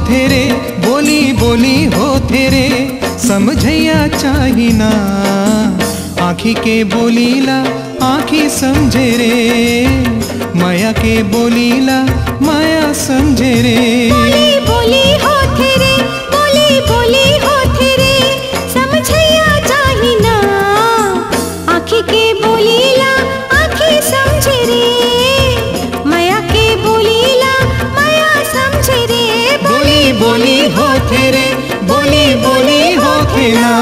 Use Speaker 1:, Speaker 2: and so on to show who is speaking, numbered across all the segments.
Speaker 1: There, बोली बोली हो थेरे, समझैया चाहिना। आँखी के बोलीला आँखी समझे रे, माया के बोलीला माया समझे रे।
Speaker 2: बोली बोली हो थेरे, बोली बोली हो थेरे, समझैया चाहिना। आँखी के बोलीला आँखी समझे रे, माया के बोलीला माया समझे रे।
Speaker 1: बोली बोली हो थेरे, बोली बोली हो थेना।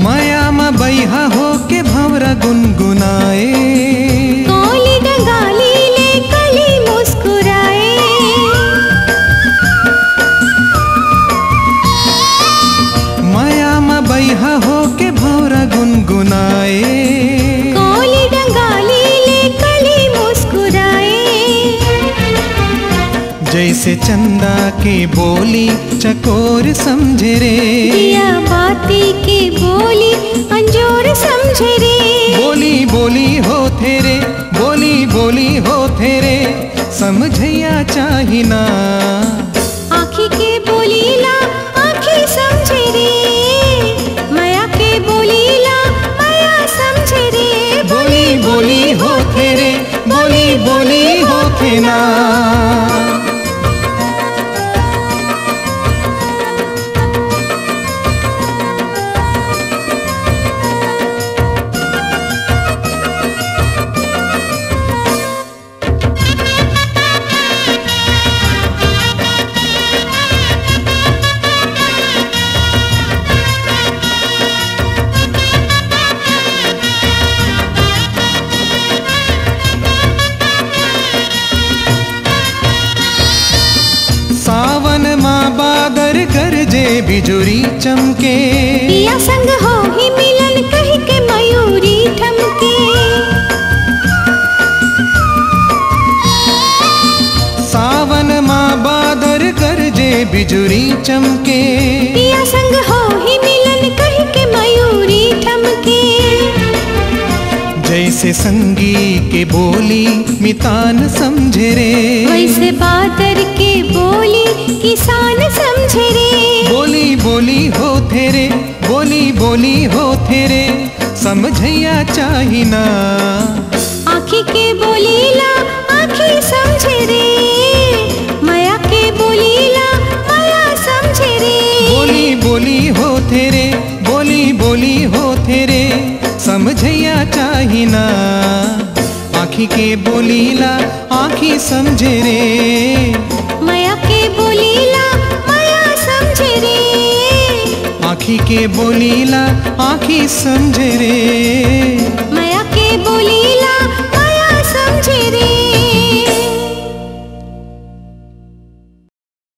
Speaker 1: माया मा बैहा हो के भंवरा गुनगुनाए,
Speaker 2: कौली डंगाली ले कली मुस्कुराए।
Speaker 1: माया मा बैहा हो के भंवरा गुनगुनाए,
Speaker 2: कौली डंगाली ले कली मुस्कुराए।
Speaker 1: जैसे चंदा के बोली चकोर समझे रे,
Speaker 2: दिया बाती के बोली अंजोर समझे रे।
Speaker 1: बोली बोली हो थेरे, बोली बोली हो थेरे, समझैया चाहिना।
Speaker 2: आँखी के बोलीला आँखी समझे रे, माया के बोलीला माया समझे रे।
Speaker 1: बोली बोली हो थेरे, बोली बोली हो थेना। सावन माँ बादर गरजे बिजुरी चमके,
Speaker 2: पिया संग हो ही मिलन कही के मयूरी ठमके।
Speaker 1: सावन माँ बादर गरजे बिजुरी चमके,
Speaker 2: पिया संग हो ही मिलन कही के मयूरी ठमके।
Speaker 1: जैसे संगी के बोली मितान समझे रे,
Speaker 2: वैसे बादर के बोली किसान समझे रे।
Speaker 1: बोली बोली हो थेरे, बोली बोली हो थेरे, समझैया चाहिना।
Speaker 2: आँखी के बोलीला आँखी समझे रे, माया के बोलीला माया समझे रे।
Speaker 1: बोली बोली हो थेरे, बोली बोली हो थेरे, समझैया चाहिना। आँखी के बोलीला आँखी समझे रे,
Speaker 2: माया के बोलीला माया समझे रे।
Speaker 1: आँखी के बोलीला आँखी समझे रे,
Speaker 2: माया के बोलीला